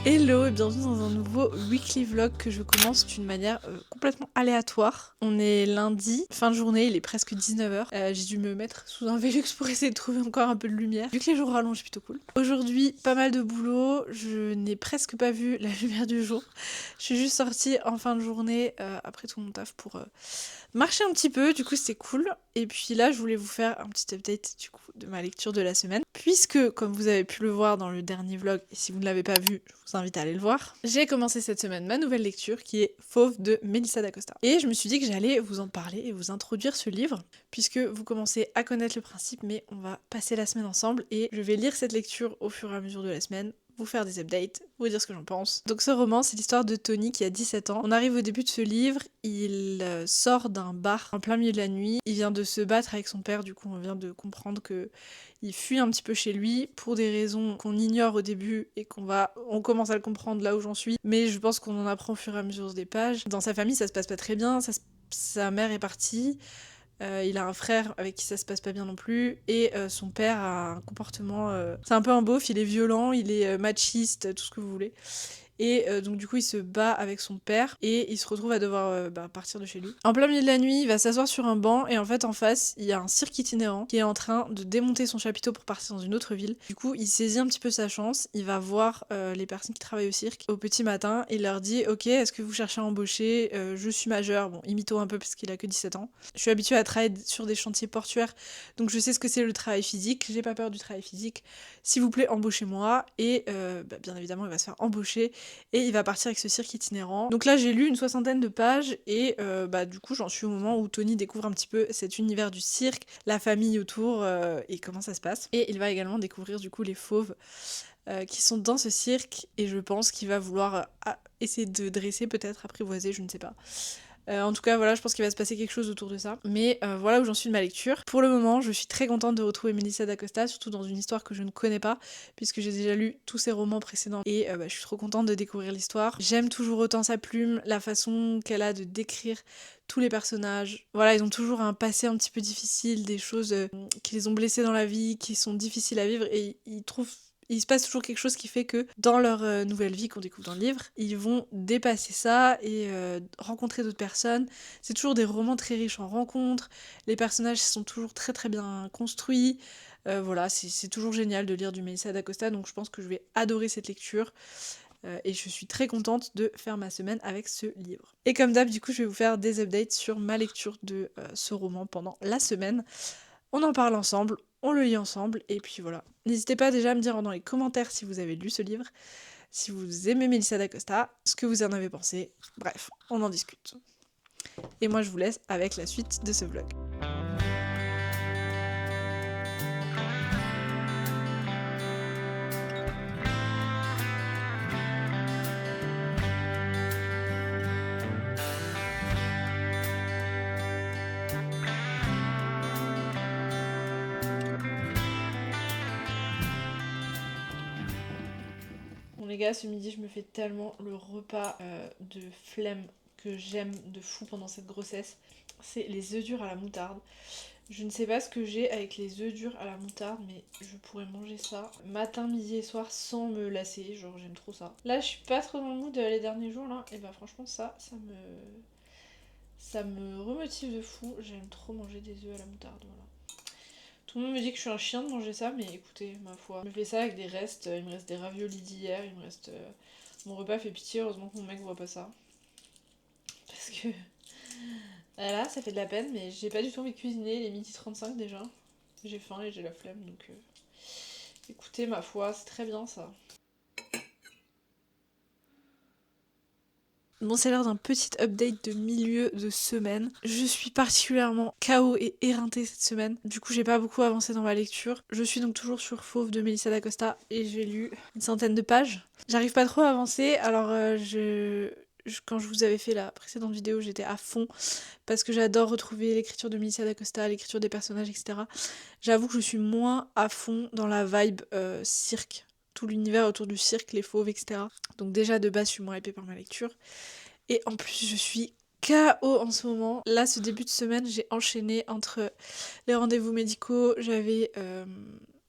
Hello et bienvenue dans un nouveau weekly vlog que je commence d'une manière complètement aléatoire. On est lundi, fin de journée, il est presque 19h. J'ai dû me mettre sous un Velux pour essayer de trouver encore un peu de lumière. Vu que les jours rallongent, plutôt cool. Aujourd'hui, pas mal de boulot, je n'ai presque pas vu la lumière du jour. Je suis juste sortie en fin de journée après tout mon taf pour marcher un petit peu, du coup c'était cool. Et puis là, je voulais vous faire un petit update du coup de ma lecture de la semaine. Puisque, comme vous avez pu le voir dans le dernier vlog, et si vous ne l'avez pas vu, je vous invite à aller le voir, j'ai commencé cette semaine ma nouvelle lecture qui est Fauve de Melissa d'Acosta. Et je me suis dit que j'allais vous en parler et vous introduire ce livre, puisque vous commencez à connaître le principe, mais on va passer la semaine ensemble et je vais lire cette lecture au fur et à mesure de la semaine, vous faire des updates, vous dire ce que j'en pense. Donc ce roman, c'est l'histoire de Tony qui a 17 ans. On arrive au début de ce livre, il sort d'un bar en plein milieu de la nuit, il vient de se battre avec son père, du coup on vient de comprendre que il fuit un petit peu chez lui pour des raisons qu'on ignore au début et on commence à le comprendre là où j'en suis, mais je pense qu'on en apprend au fur et à mesure des pages. Dans sa famille, ça se passe pas très bien, sa mère est partie. Il a un frère avec qui ça se passe pas bien non plus, et son père a un comportement... C'est un peu un beauf, il est violent, il est machiste, tout ce que vous voulez. Et donc du coup il se bat avec son père et il se retrouve à devoir partir de chez lui. En plein milieu de la nuit, il va s'asseoir sur un banc et en fait en face il y a un cirque itinérant qui est en train de démonter son chapiteau pour partir dans une autre ville. Du coup il saisit un petit peu sa chance, il va voir les personnes qui travaillent au cirque au petit matin et il leur dit ok, est-ce que vous cherchez à embaucher, je suis majeur, bon imito un peu parce qu'il a que 17 ans. Je suis habituée à travailler sur des chantiers portuaires donc je sais ce que c'est le travail physique, j'ai pas peur du travail physique, s'il vous plaît embauchez-moi. Et bien évidemment il va se faire embaucher et il va partir avec ce cirque itinérant. Donc là j'ai lu une 60aine de pages et du coup j'en suis au moment où Tony découvre un petit peu cet univers du cirque, la famille autour et comment ça se passe. Et il va également découvrir du coup les fauves qui sont dans ce cirque et je pense qu'il va vouloir essayer de dresser, peut-être apprivoiser, je ne sais pas. En tout cas, voilà, je pense qu'il va se passer quelque chose autour de ça. Mais voilà où j'en suis de ma lecture. Pour le moment, je suis très contente de retrouver Melissa d'Acosta, surtout dans une histoire que je ne connais pas, puisque j'ai déjà lu tous ses romans précédents. Et je suis trop contente de découvrir l'histoire. J'aime toujours autant sa plume, la façon qu'elle a de décrire tous les personnages. Voilà, ils ont toujours un passé un petit peu difficile, des choses qui les ont blessés dans la vie, qui sont difficiles à vivre, et il se passe toujours quelque chose qui fait que dans leur nouvelle vie qu'on découvre dans le livre, ils vont dépasser ça et rencontrer d'autres personnes. C'est toujours des romans très riches en rencontres, les personnages sont toujours très très bien construits. Voilà, c'est toujours génial de lire du Melissa d'Acosta, donc je pense que je vais adorer cette lecture. Et je suis très contente de faire ma semaine avec ce livre. Et comme d'hab, du coup, je vais vous faire des updates sur ma lecture de ce roman pendant la semaine. On en parle ensemble, on le lit ensemble, et puis voilà. N'hésitez pas déjà à me dire dans les commentaires si vous avez lu ce livre, si vous aimez Melissa d'Acosta, ce que vous en avez pensé. Bref, on en discute. Et moi je vous laisse avec la suite de ce vlog. Bon les gars, ce midi je me fais tellement le repas de flemme que j'aime de fou pendant cette grossesse. C'est les œufs durs à la moutarde. Je ne sais pas ce que j'ai avec les œufs durs à la moutarde, mais je pourrais manger ça matin, midi et soir sans me lasser, genre j'aime trop ça. Là je suis pas trop dans le mood les derniers jours là, et bah franchement ça me remotive de fou, j'aime trop manger des œufs à la moutarde, voilà. Tout le monde me dit que je suis un chien de manger ça, mais écoutez, ma foi, je me fais ça avec des restes, il me reste des raviolis d'hier, il me reste... Mon repas fait pitié, heureusement que mon mec voit pas ça. Parce que... Voilà, ça fait de la peine, mais j'ai pas du tout envie de cuisiner, il est 12h35 déjà. J'ai faim et j'ai la flemme, donc... Écoutez, ma foi, c'est très bien ça. Bon, c'est l'heure d'un petit update de milieu de semaine. Je suis particulièrement KO et éreintée cette semaine. Du coup, j'ai pas beaucoup avancé dans ma lecture. Je suis donc toujours sur Fauve de Melissa d'Acosta et j'ai lu une centaine de pages. J'arrive pas trop à avancer, alors quand je vous avais fait la précédente vidéo, j'étais à fond parce que j'adore retrouver l'écriture de Melissa d'Acosta, l'écriture des personnages, etc. J'avoue que je suis moins à fond dans la vibe cirque, tout l'univers autour du cirque, les fauves, etc. Donc déjà de base, je suis moins hypée par ma lecture. Et en plus, je suis KO en ce moment. Là, ce début de semaine, j'ai enchaîné entre les rendez-vous médicaux, j'avais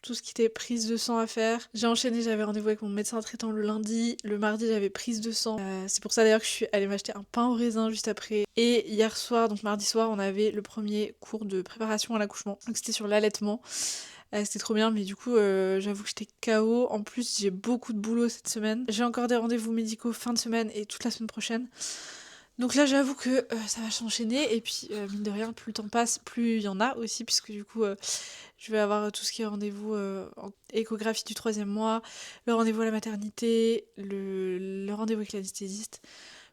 tout ce qui était prise de sang à faire. J'ai enchaîné, j'avais rendez-vous avec mon médecin traitant le lundi. Le mardi, j'avais prise de sang. C'est pour ça d'ailleurs que je suis allée m'acheter un pain au raisin juste après. Et hier soir, donc mardi soir, on avait le premier cours de préparation à l'accouchement. Donc c'était sur l'allaitement. C'était trop bien, mais du coup, j'avoue que j'étais KO. En plus, j'ai beaucoup de boulot cette semaine. J'ai encore des rendez-vous médicaux fin de semaine et toute la semaine prochaine. Donc là, j'avoue que ça va s'enchaîner. Et puis, mine de rien, plus le temps passe, plus il y en a aussi, puisque du coup, je vais avoir tout ce qui est rendez-vous en échographie du 3e mois, le rendez-vous à la maternité, le rendez-vous avec l'anesthésiste,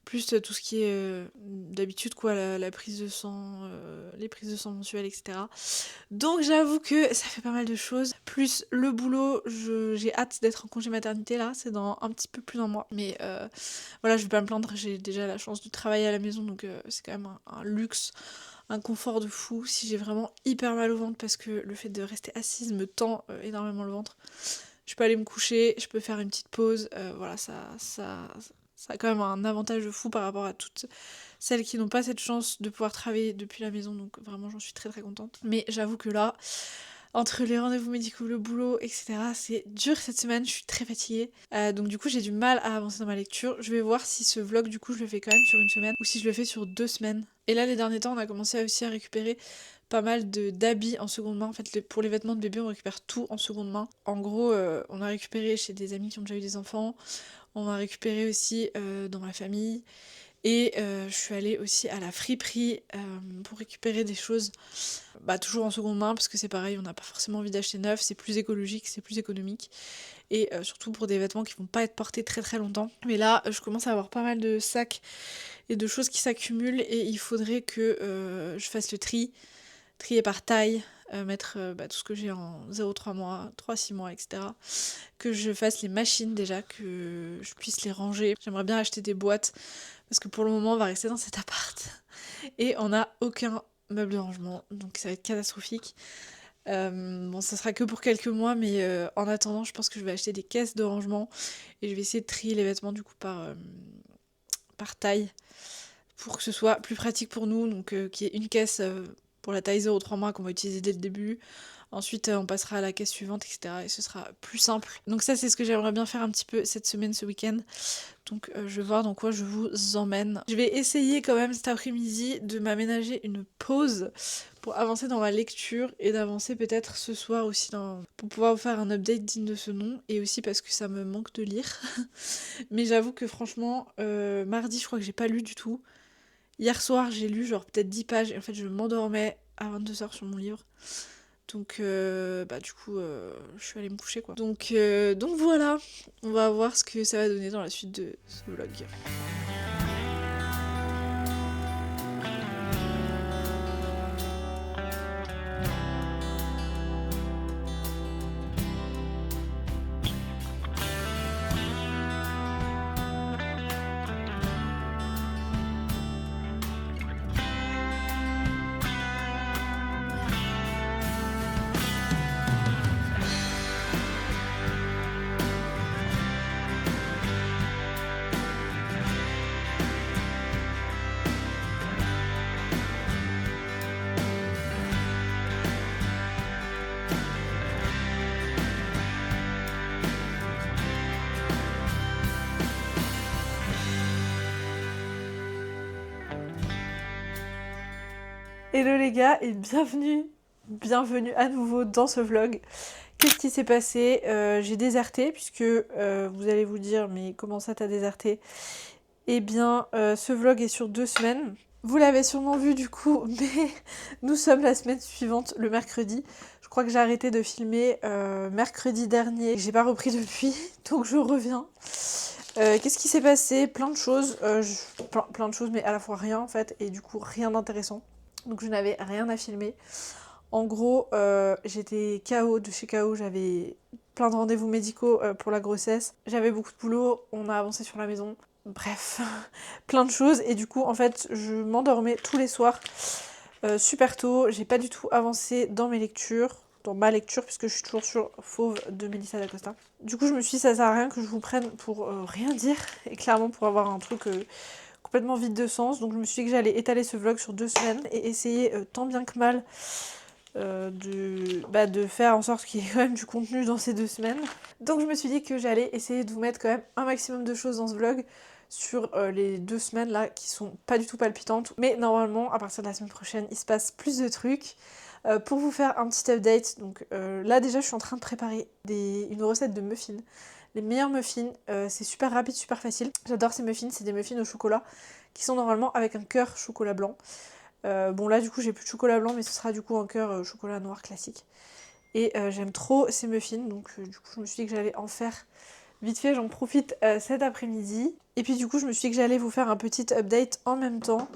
plus tout ce qui est d'habitude, quoi, la prise de sang, les prises de sang mensuelles, etc. Donc j'avoue que ça fait pas mal de choses. Plus le boulot, j'ai hâte d'être en congé maternité là, c'est dans un petit peu plus d'un mois. Mais voilà, je vais pas me plaindre, j'ai déjà la chance de travailler à la maison, donc c'est quand même un luxe, un confort de fou. Si j'ai vraiment hyper mal au ventre parce que le fait de rester assise me tend énormément le ventre, je peux aller me coucher, je peux faire une petite pause. Voilà, ça a quand même un avantage de fou par rapport à toutes celles qui n'ont pas cette chance de pouvoir travailler depuis la maison, donc vraiment j'en suis très très contente. Mais j'avoue que là, entre les rendez-vous médicaux, le boulot, etc., c'est dur cette semaine, je suis très fatiguée. Donc du coup j'ai du mal à avancer dans ma lecture. Je vais voir si ce vlog du coup je le fais quand même sur une semaine ou si je le fais sur 2 semaines. Et là les derniers temps on a commencé aussi à récupérer pas mal d'habits en seconde main. En fait pour les vêtements de bébé on récupère tout en seconde main. En gros on a récupéré chez des amis qui ont déjà eu des enfants, on a récupéré aussi dans ma famille. Et je suis allée aussi à la friperie pour récupérer des choses, toujours en seconde main, parce que c'est pareil, on n'a pas forcément envie d'acheter neuf, c'est plus écologique, c'est plus économique. Et surtout pour des vêtements qui vont pas être portés très très longtemps. Mais là, je commence à avoir pas mal de sacs et de choses qui s'accumulent et il faudrait que je fasse le trier par taille, mettre tout ce que j'ai en 0,3 mois, 3-6 mois, etc. Que je fasse les machines déjà, que je puisse les ranger. J'aimerais bien acheter des boîtes, parce que pour le moment on va rester dans cet appart. Et on n'a aucun meuble de rangement, donc ça va être catastrophique. Bon, ça sera que pour quelques mois, mais en attendant, je pense que je vais acheter des caisses de rangement et je vais essayer de trier les vêtements du coup par taille pour que ce soit plus pratique pour nous. Donc, qu'il y ait une caisse pour la taille 0,3 mois qu'on va utiliser dès le début. Ensuite, on passera à la caisse suivante, etc. Et ce sera plus simple. Donc ça, c'est ce que j'aimerais bien faire un petit peu cette semaine, ce week-end. Donc je vais voir dans quoi je vous emmène. Je vais essayer quand même cet après-midi de m'aménager une pause pour avancer dans ma lecture et d'avancer peut-être ce soir aussi pour pouvoir vous faire un update digne de ce nom. Et aussi parce que ça me manque de lire. Mais j'avoue que franchement, mardi, je crois que j'ai pas lu du tout. Hier soir, j'ai lu genre peut-être 10 pages et en fait, je m'endormais à 22h sur mon livre. Donc du coup je suis allée me coucher quoi. Donc voilà, on va voir ce que ça va donner dans la suite de ce vlog. Hello les gars et bienvenue à nouveau dans ce vlog. Qu'est-ce qui s'est passé? J'ai déserté puisque vous allez vous dire mais comment ça t'as déserté? Eh bien ce vlog est sur 2 semaines. Vous l'avez sûrement vu du coup, mais nous sommes la semaine suivante, le mercredi. Je crois que j'ai arrêté de filmer mercredi dernier. J'ai pas repris depuis, donc je reviens. Qu'est-ce qui s'est passé? Plein de choses. Plein de choses, mais à la fois rien en fait, et du coup rien d'intéressant. Donc je n'avais rien à filmer. En gros, j'étais KO de chez KO, j'avais plein de rendez-vous médicaux pour la grossesse. J'avais beaucoup de boulot, on a avancé sur la maison. Bref, plein de choses. Et du coup, en fait, je m'endormais tous les soirs super tôt. J'ai pas du tout avancé dans ma lecture, puisque je suis toujours sur Fauve de Melissa D'Acosta. Du coup, je me suis dit, ça sert à rien que je vous prenne pour rien dire, et clairement pour avoir un truc complètement vide de sens. Donc je me suis dit que j'allais étaler ce vlog sur 2 semaines et essayer tant bien que mal de faire en sorte qu'il y ait quand même du contenu dans ces 2 semaines. Donc je me suis dit que j'allais essayer de vous mettre quand même un maximum de choses dans ce vlog sur les 2 semaines là qui sont pas du tout palpitantes. Mais normalement, à partir de la semaine prochaine, il se passe plus de trucs. Pour vous faire un petit update, donc là déjà je suis en train de préparer une recette de muffins. Les meilleurs muffins, c'est super rapide, super facile. J'adore ces muffins, c'est des muffins au chocolat qui sont normalement avec un cœur chocolat blanc. Bon là du coup j'ai plus de chocolat blanc mais ce sera du coup un cœur chocolat noir classique. Et j'aime trop ces muffins donc du coup je me suis dit que j'allais en faire vite fait, j'en profite cet après-midi. Et puis du coup je me suis dit que j'allais vous faire un petit update en même temps.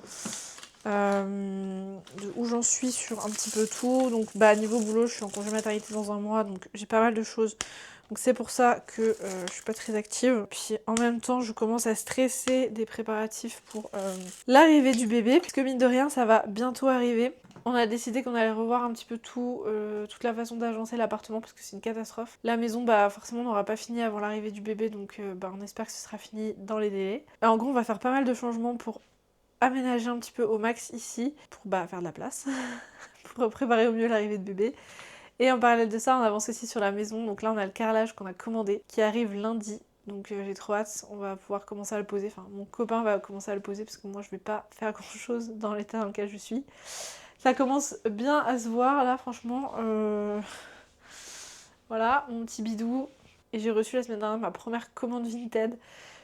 De où j'en suis sur un petit peu tout. Donc niveau boulot je suis en congé maternité dans un mois donc j'ai pas mal de choses. Donc c'est pour ça que je suis pas très active. Puis en même temps je commence à stresser des préparatifs pour l'arrivée du bébé. Puisque mine de rien ça va bientôt arriver. On a décidé qu'on allait revoir un petit peu toute la façon d'agencer l'appartement parce que c'est une catastrophe. La maison, forcément, on n'aura pas fini avant l'arrivée du bébé, donc on espère que ce sera fini dans les délais. En gros, on va faire pas mal de changements pour aménager un petit peu au max ici, pour faire de la place, pour préparer au mieux l'arrivée de bébé. Et en parallèle de ça, on avance aussi sur la maison. Donc là, on a le carrelage qu'on a commandé, qui arrive lundi. Donc j'ai trop hâte, on va pouvoir commencer à le poser. Enfin, mon copain va commencer à le poser parce que moi, je vais pas faire grand chose dans l'état dans lequel je suis. Ça commence bien à se voir là franchement. Voilà mon petit bidou. Et j'ai reçu la semaine dernière ma première commande Vinted.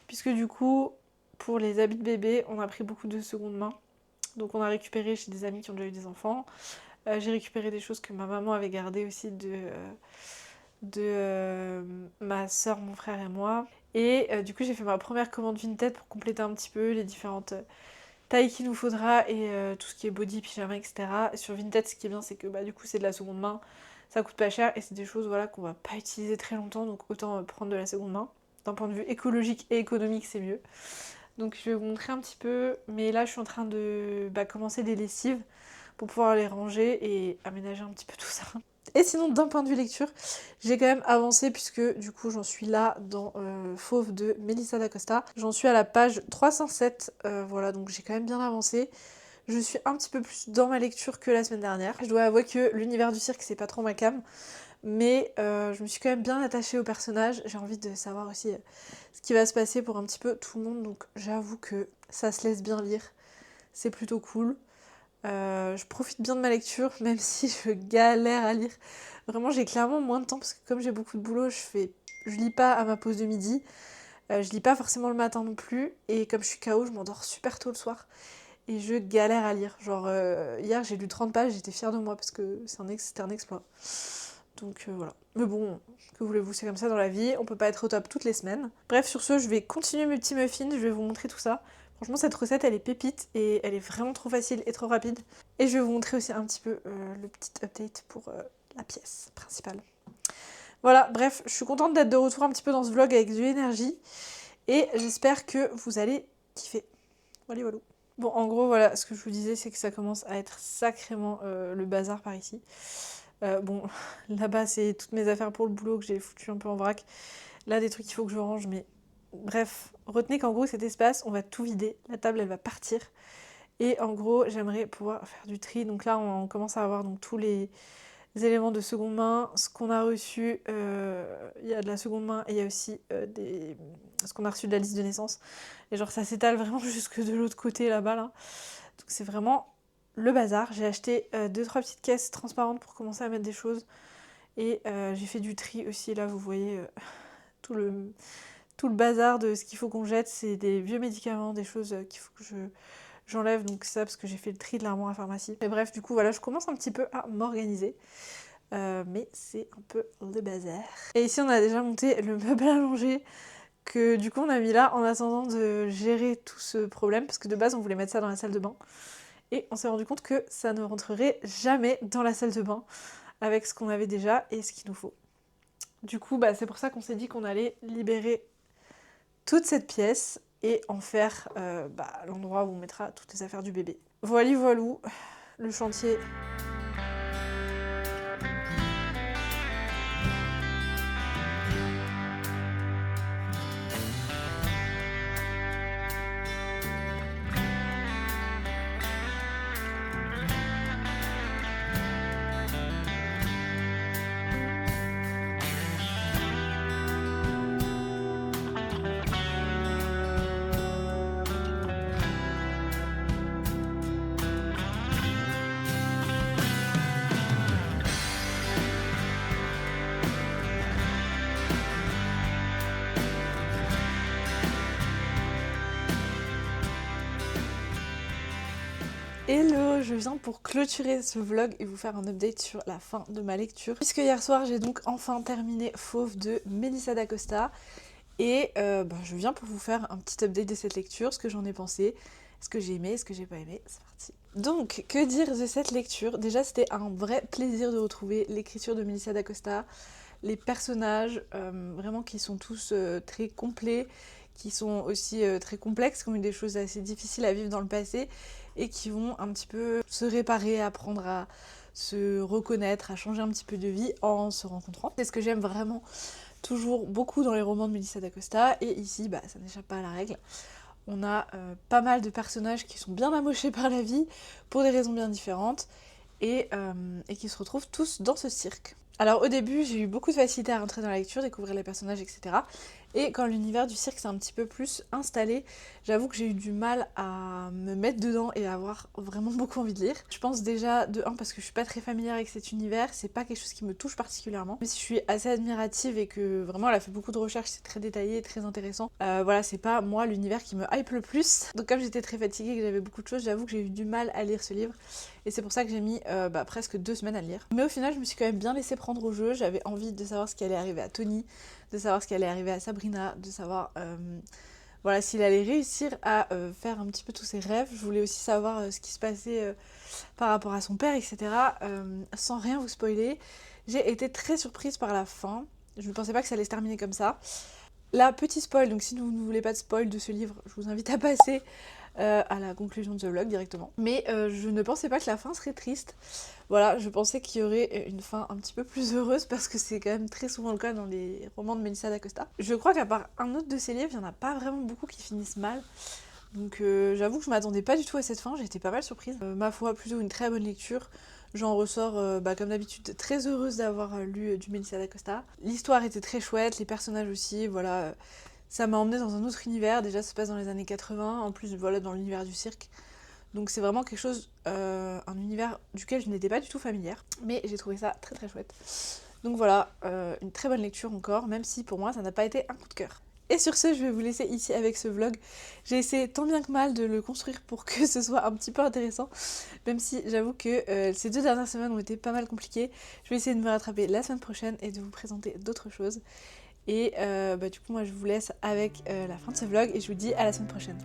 Puisque du coup pour les habits de bébé on a pris beaucoup de seconde main. Donc on a récupéré chez des amis qui ont déjà eu des enfants. J'ai récupéré des choses que ma maman avait gardées aussi de ma soeur, mon frère et moi. Et du coup j'ai fait ma première commande Vinted pour compléter un petit peu les différentes taille qu'il nous faudra et tout ce qui est body, pyjama, etc. Et sur Vinted, ce qui est bien, c'est que du coup, c'est de la seconde main, ça coûte pas cher et c'est des choses qu'on va pas utiliser très longtemps, donc autant prendre de la seconde main. D'un point de vue écologique et économique, c'est mieux. Donc je vais vous montrer un petit peu, mais là, je suis en train de commencer des lessives pour pouvoir les ranger et aménager un petit peu tout ça. Et sinon, d'un point de vue lecture, j'ai quand même avancé puisque du coup j'en suis là dans Fauve de Melissa d'Acosta. J'en suis à la page 307, voilà, donc j'ai quand même bien avancé. Je suis un petit peu plus dans ma lecture que la semaine dernière. Je dois avouer que l'univers du cirque c'est pas trop ma came, mais je me suis quand même bien attachée au personnage. J'ai envie de savoir aussi ce qui va se passer pour un petit peu tout le monde, donc j'avoue que ça se laisse bien lire. C'est plutôt cool. Je profite bien de ma lecture, même si je galère à lire. Vraiment, j'ai clairement moins de temps parce que comme j'ai beaucoup de boulot, je lis pas à ma pause de midi. Je lis pas forcément le matin non plus. Et comme je suis KO, je m'endors super tôt le soir. Et je galère à lire. Genre, hier, j'ai lu 30 pages, j'étais fière de moi parce que c'était un exploit. Donc voilà. Mais bon, que voulez-vous, c'est comme ça dans la vie. On peut pas être au top toutes les semaines. Bref, sur ce, je vais continuer mes petits muffins. Je vais vous montrer tout ça. Franchement, cette recette, elle est pépite et elle est vraiment trop facile et trop rapide. Et je vais vous montrer aussi un petit peu le petit update pour la pièce principale. Voilà, bref, je suis contente d'être de retour un petit peu dans ce vlog avec de l'énergie. Et j'espère que vous allez kiffer. Voilà, voilà. Bon, en gros, voilà, ce que je vous disais, c'est que ça commence à être sacrément le bazar par ici. Bon, là-bas, c'est toutes mes affaires pour le boulot que j'ai foutu un peu en vrac. Là, des trucs qu'il faut que je range, mais... Bref, retenez qu'en gros cet espace, on va tout vider, la table elle va partir et en gros j'aimerais pouvoir faire du tri. Donc là on commence à avoir donc, tous les éléments de seconde main, ce qu'on a reçu, il y a de la seconde main et il y a aussi ce qu'on a reçu de la liste de naissance. Et genre ça s'étale vraiment jusque de l'autre côté là-bas là. Donc c'est vraiment le bazar. J'ai acheté 2-3 petites caisses transparentes pour commencer à mettre des choses et j'ai fait du tri aussi. Là vous voyez tout le bazar de ce qu'il faut qu'on jette, c'est des vieux médicaments, des choses qu'il faut que j'enlève, donc ça parce que j'ai fait le tri de l'armoire à pharmacie. Et bref, du coup voilà, je commence un petit peu à m'organiser, mais c'est un peu le bazar. Et ici on a déjà monté le meuble à langer, que du coup on a mis là en attendant de gérer tout ce problème, parce que de base on voulait mettre ça dans la salle de bain, et on s'est rendu compte que ça ne rentrerait jamais dans la salle de bain, avec ce qu'on avait déjà et ce qu'il nous faut. Du coup, c'est pour ça qu'on s'est dit qu'on allait libérer toute cette pièce et en faire l'endroit où on mettra toutes les affaires du bébé. Voilà, voilou, le chantier. Hello, je viens pour clôturer ce vlog et vous faire un update sur la fin de ma lecture. Puisque hier soir j'ai donc enfin terminé Fauve de Melissa d'Acosta et je viens pour vous faire un petit update de cette lecture, ce que j'en ai pensé, ce que j'ai aimé, ce que j'ai pas aimé, c'est parti. Donc, que dire de cette lecture? Déjà c'était un vrai plaisir de retrouver l'écriture de Melissa d'Acosta, les personnages vraiment qui sont tous très complets, qui sont aussi très complexes, qui ont eu des choses assez difficiles à vivre dans le passé et qui vont un petit peu se réparer, apprendre à se reconnaître, à changer un petit peu de vie en se rencontrant. C'est ce que j'aime vraiment toujours beaucoup dans les romans de Melissa d'Acosta, et ici ça n'échappe pas à la règle. On a pas mal de personnages qui sont bien amochés par la vie pour des raisons bien différentes et qui se retrouvent tous dans ce cirque. Alors au début j'ai eu beaucoup de facilité à rentrer dans la lecture, découvrir les personnages, etc. Et quand l'univers du cirque s'est un petit peu plus installé, j'avoue que j'ai eu du mal à me mettre dedans et à avoir vraiment beaucoup envie de lire. Je pense déjà de 1 parce que je suis pas très familière avec cet univers, c'est pas quelque chose qui me touche particulièrement. Mais si je suis assez admirative et que vraiment elle a fait beaucoup de recherches, c'est très détaillé, très intéressant. Voilà, c'est pas moi l'univers qui me hype le plus. Donc comme j'étais très fatiguée et que j'avais beaucoup de choses, j'avoue que j'ai eu du mal à lire ce livre. Et c'est pour ça que j'ai mis presque 2 semaines à le lire. Mais au final je me suis quand même bien laissée prendre au jeu, j'avais envie de savoir ce qui allait arriver à Tony, de savoir ce qui allait arriver à Sabrina, de savoir voilà, s'il allait réussir à faire un petit peu tous ses rêves. Je voulais aussi savoir ce qui se passait par rapport à son père, etc. Sans rien vous spoiler, j'ai été très surprise par la fin. Je ne pensais pas que ça allait se terminer comme ça. Là, petit spoil, donc si vous ne voulez pas de spoil de ce livre, je vous invite à passer à la conclusion de ce vlog directement. Mais je ne pensais pas que la fin serait triste. Voilà, je pensais qu'il y aurait une fin un petit peu plus heureuse parce que c'est quand même très souvent le cas dans les romans de Melissa d'Acosta. Je crois qu'à part un autre de ses livres, il n'y en a pas vraiment beaucoup qui finissent mal. Donc j'avoue que je m'attendais pas du tout à cette fin, j'ai été pas mal surprise. Ma foi, plutôt une très bonne lecture. J'en ressors, comme d'habitude, très heureuse d'avoir lu du Melissa d'Acosta. L'histoire était très chouette, les personnages aussi, voilà. Ça m'a emmenée dans un autre univers, déjà ça se passe dans les années 80, en plus voilà dans l'univers du cirque. Donc c'est vraiment quelque chose, un univers duquel je n'étais pas du tout familière, mais j'ai trouvé ça très très chouette. Donc voilà, une très bonne lecture encore, même si pour moi ça n'a pas été un coup de cœur. Et sur ce, je vais vous laisser ici avec ce vlog. J'ai essayé tant bien que mal de le construire pour que ce soit un petit peu intéressant, même si j'avoue que ces 2 dernières semaines ont été pas mal compliquées. Je vais essayer de me rattraper la semaine prochaine et de vous présenter d'autres choses. Et du coup moi je vous laisse avec la fin de ce vlog et je vous dis à la semaine prochaine.